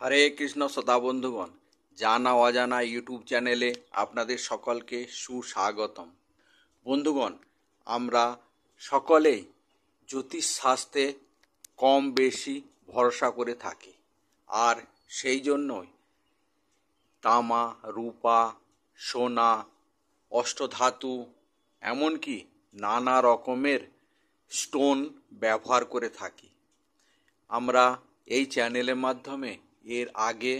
হরে কৃষ্ণ শ্রোতা বন্ধুগণ, জানা অজানা ইউটিউব চ্যানেলে আপনাদের সকলকে সুস্বাগতম। বন্ধুগণ, আমরা সকলেই জ্যোতিষশাস্ত্রে কম বেশি ভরসা করে থাকি, আর সেই জন্যই তামা, রূপা, সোনা, অষ্টধাতু, এমনকি নানা রকমের স্টোন ব্যবহার করে থাকি। আমরা এই চ্যানেলের মাধ্যমে এর আগে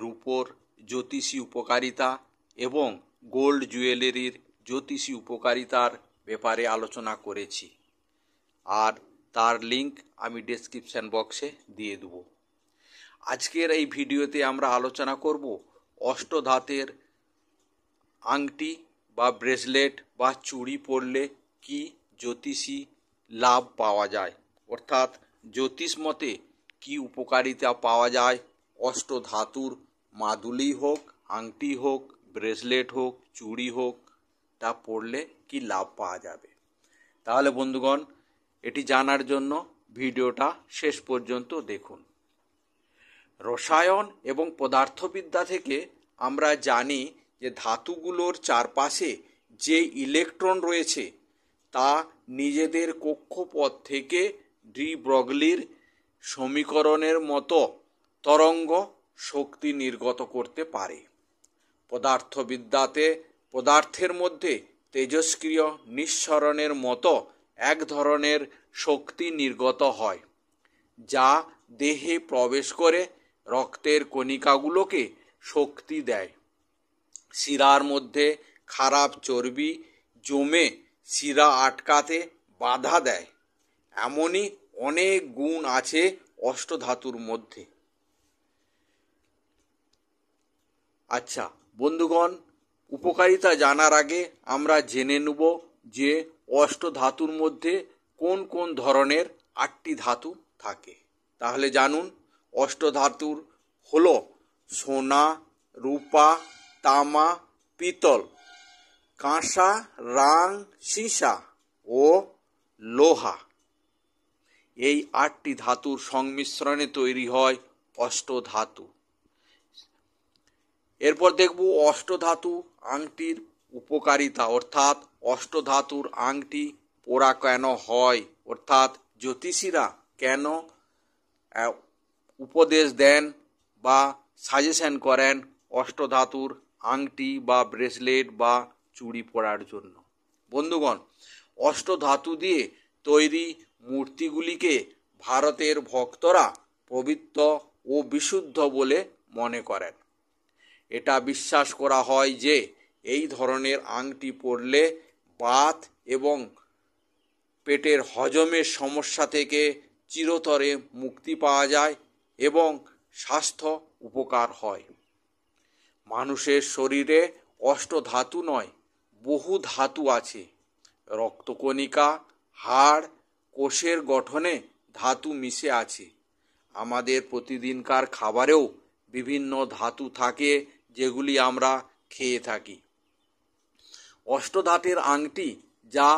রূপোর জ্যোতিষী উপকারিতা এবং গোল্ড জুয়েলারির জ্যোতিষী উপকারিতার ব্যাপারে আলোচনা করেছি, আর তার লিংক আমি ডেসক্রিপশন বক্সে দিয়ে দেব। আজকের এই ভিডিওতে আমরা আলোচনা করব অষ্টধাতুর আংটি বা ব্রেসলেট বা চুড়ি পরলে কি জ্যোতিষী লাভ পাওয়া যায়, অর্থাৎ জ্যোতিষ মতে কি উপকারিতা পাওয়া যায় অষ্টধাতুর মাদুলি হোক, আংটি হোক, ব্রেসলেট হোক, চুড়ি হোক, তা পরলে কি লাভ পাওয়া যাবে। তাহলে বন্ধুগণ, এটি জানার জন্য ভিডিওটা শেষ পর্যন্ত দেখুন। রসায়ন এবং পদার্থবিদ্যা থেকে আমরা জানি যে ধাতুগুলোর চারপাশে যে ইলেকট্রন রয়েছে তা নিজেদের কক্ষপথ থেকে ডি ব্রগলির সমীকরণের মতো তরঙ্গ শক্তি নির্গত করতে পারে। পদার্থবিদ্যাতে পদার্থের মধ্যে তেজস্ক্রিয় নিঃসরণের মতো এক ধরনের শক্তি নির্গত হয়, যা দেহে প্রবেশ করে রক্তের কণিকাগুলোকে শক্তি দেয়। শিরার মধ্যে খারাপ চর্বি জমে শিরা আটকাতে বাধা দেয়। এমনই অনেক গুণ আছে অষ্টধাতুর মধ্যে। আচ্ছা বন্ধুগণ, উপকারিতা জানার আগে আমরা জেনে নেব যে অষ্টধাতুর মধ্যে কোন কোন ধরনের 8টি ধাতু থাকে। তাহলে জানুন, অষ্টধাতুর হলো সোনা, রূপা, তামা, পিতল, কাঁসা, রাং, সীসা ও লোহা। এই 8টি ধাতুর সংমিশ্রণে তৈরি হয় অষ্টধাতু। এরপর দেখব অষ্টধাতু আংটির উপকারিতা, অর্থাৎ অষ্টধাতুর আংটি পরা কেন হয়, অর্থাৎ জ্যোতিষীরা কেন উপদেশ দেন বা সাজেশন করেন অষ্টধাতুর আংটি বা ব্রেসলেট বা চুড়ি পরার জন্য। বন্ধুগণ, অষ্টধাতু দিয়ে তৈরি মূর্তিগুলিকে ভারতের ভক্তরা পবিত্র ও বিশুদ্ধ বলে মনে করেন। এটা বিশ্বাস করা হয় যে এই ধরনের আংটি পরলে বাত এবং পেটের হজমের সমস্যা থেকে চিরতরে মুক্তি পাওয়া যায় এবং স্বাস্থ্য উপকার হয়। মানুষের শরীরে অষ্টধাতু নয়, বহু ধাতু আছে। রক্তকণিকা, হাড়, কোষের গঠনে ধাতু মিশে আছে। আমাদের প্রতিদিনকার খাবারেও বিভিন্ন ধাতু থাকে, যেগুলি আমরা খেয়ে থাকি। অষ্টধাতুর আংটি যা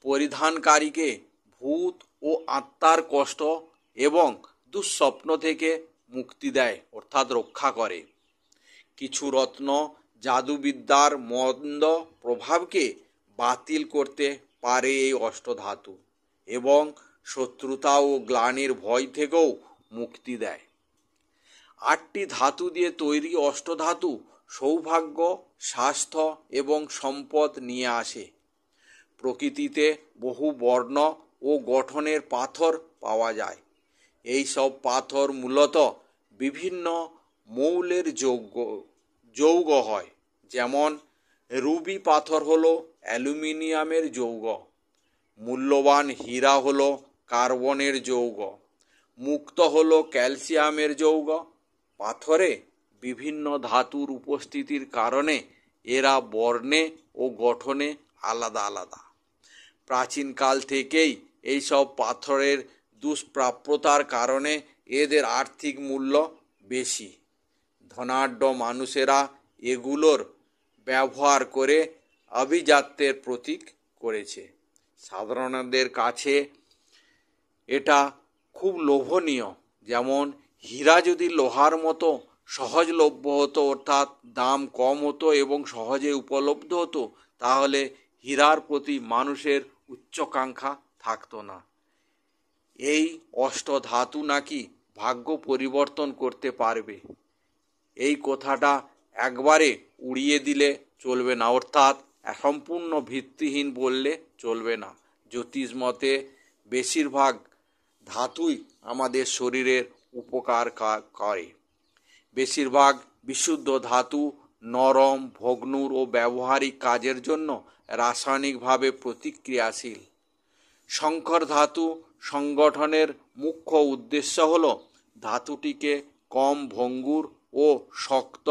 পরিধানকারীকে ভূত ও আত্মার কষ্ট এবং দুঃস্বপ্ন থেকে মুক্তি দেয়, অর্থাৎ রক্ষা করে। কিছু রত্ন জাদুবিদ্যার মন্দ প্রভাবকে বাতিল করতে পারে এই অষ্টধাতু, এবং শত্রুতা ও গ্লানির ভয় থেকেও মুক্তি দেয়। 8টি ধাতু দিয়ে তৈরি অষ্টধাতু সৌভাগ্য, স্বাস্থ্য এবং সম্পদ নিয়ে আসে। প্রকৃতিতে বহু বর্ণ ও গঠনের পাথর পাওয়া যায়। এই সব পাথর মূলত বিভিন্ন মৌলের যৌগ হয়। যেমন রুবি পাথর হলো অ্যালুমিনিয়ামের যৌগ, মূল্যবান হীরা হলো কার্বনের যৌগ, মুক্ত হলো ক্যালসিয়ামের যৌগ। পাথরে বিভিন্ন ধাতুর উপস্থিতির কারণে এরা বর্ণে ও গঠনে আলাদা আলাদা। প্রাচীনকাল থেকেই এইসব পাথরের দুষ্প্রাপ্যতার কারণে এদের আর্থিক মূল্য বেশি। ধনাঢ্য মানুষেরা এগুলোর ব্যবহার করে আভিজাত্যের প্রতীক করেছে। সাধারণদের কাছে এটা খুব লোভনীয়। যেমন হীরা যদি লোহার মতো সহজলভ্য হতো, অর্থাৎ দাম কম হতো এবং সহজে উপলব্ধ হতো, তাহলে হীরার প্রতি মানুষের উচ্চাকাঙ্ক্ষা থাকতো না। এই অষ্টধাতু নাকি ভাগ্য পরিবর্তন করতে পারবে, এই কথাটা একবারে উড়িয়ে দিলে চলবে না, অর্থাৎ সম্পূর্ণ ভিত্তিহীন বললে চলবে না। জ্যোতিষ মতে বেশিরভাগ ধাতুই আমাদের শরীরের উপকার করে। বেশিরভাগ বিশুদ্ধ ধাতু নরম, ভগ্নুর ও ব্যবহারিক কাজের জন্য রাসায়নিকভাবে প্রতিক্রিয়াশীল। সংকর ধাতু সংগঠনের মুখ্য উদ্দেশ্য হল ধাতুটিকে কম ভঙ্গুর ও শক্ত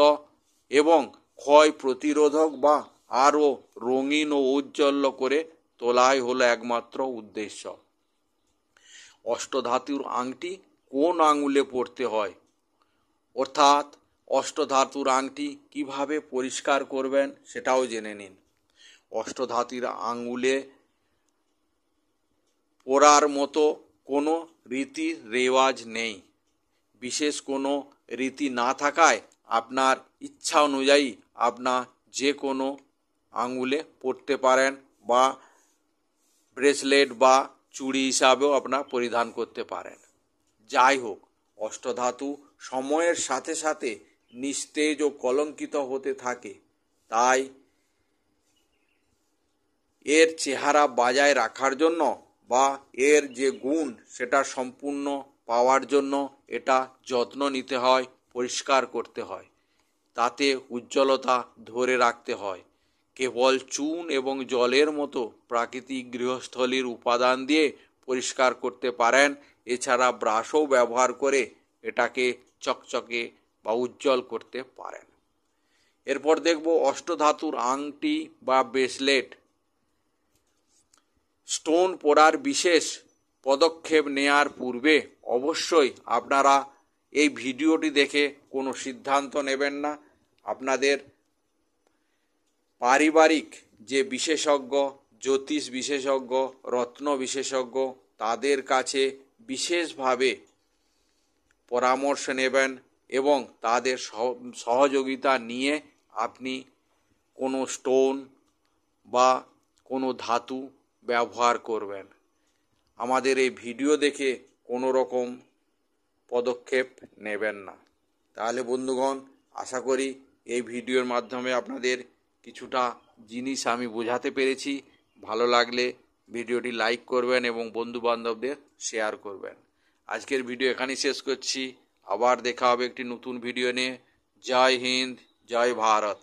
এবং ক্ষয় প্রতিরোধক বা আরও রঙিন ও উজ্জ্বল করে তোলাই হলো একমাত্র উদ্দেশ্য। অষ্টধাতুর আংটি কোন আঙুলে পরতে হয়, অর্থাৎ অষ্টধাতুর আংটি কিভাবে পরিষ্কার করবেন সেটাও জেনে নিন। অষ্টধাতুর আঙুলে পরার মতো কোনো রীতি রেওয়াজ নেই। বিশেষ কোনো রীতি না থাকায় আপনার ইচ্ছা অনুযায়ী আপনার যে কোনো আঙুলে পরতে পারেন বা ব্রেসলেট বা চুড়ি হিসাবেও আপনার পরিধান করতে পারেন। যাই হোক, অষ্টধাতু সময়ের সাথে সাথে নিস্তেজ ও কলঙ্কিত হতে থাকে, তাই এর চেহারা বজায় রাখার জন্য বা এর যে গুণ সেটা সম্পূর্ণ পাওয়ার জন্য এটা যত্ন নিতে হয়, পরিষ্কার করতে হয়, তাতে উজ্জ্বলতা ধরে রাখতে হয়। কেবল চুন এবং জলের মতো প্রাকৃতিক গৃহস্থলীর উপাদান দিয়ে পরিষ্কার করতে পারেন। এছাড়া ব্রাশও ব্যবহার করে এটাকে চকচকে বা উজ্জ্বল করতে পারেন। এরপর দেখব অষ্টধাতুর আংটি বা ব্রেসলেট। স্টোন পরার বিশেষ পদক্ষেপ নেওয়ার পূর্বে অবশ্যই আপনারা এই ভিডিওটি দেখে কোনো সিদ্ধান্ত নেবেন না। আপনাদের পারিবারিক যে বিশেষজ্ঞ, জ্যোতিষ বিশেষজ্ঞ, রত্ন বিশেষজ্ঞ, তাদের কাছে বিশেষভাবে পরামর্শ নেবেন এবং তাদের সহযোগিতা নিয়ে আপনি কোনো স্টোন বা কোনো ধাতু ব্যবহার করবেন। আমাদের এই ভিডিও দেখে কোনো রকম পদক্ষেপ নেবেন না। তাহলে বন্ধুগণ, আশা করি এই ভিডিওর মাধ্যমে আপনাদের কিছুটা জিনিস আমি বোঝাতে পেরেছি। ভালো লাগলে ভিডিওটি লাইক করবেন এবং বন্ধুবান্ধবদের শেয়ার করবেন। আজকের ভিডিও এখানেই শেষ করছি। আবার দেখা হবে একটি নতুন ভিডিও নিয়ে। জয় হিন্দ, জয় ভারত।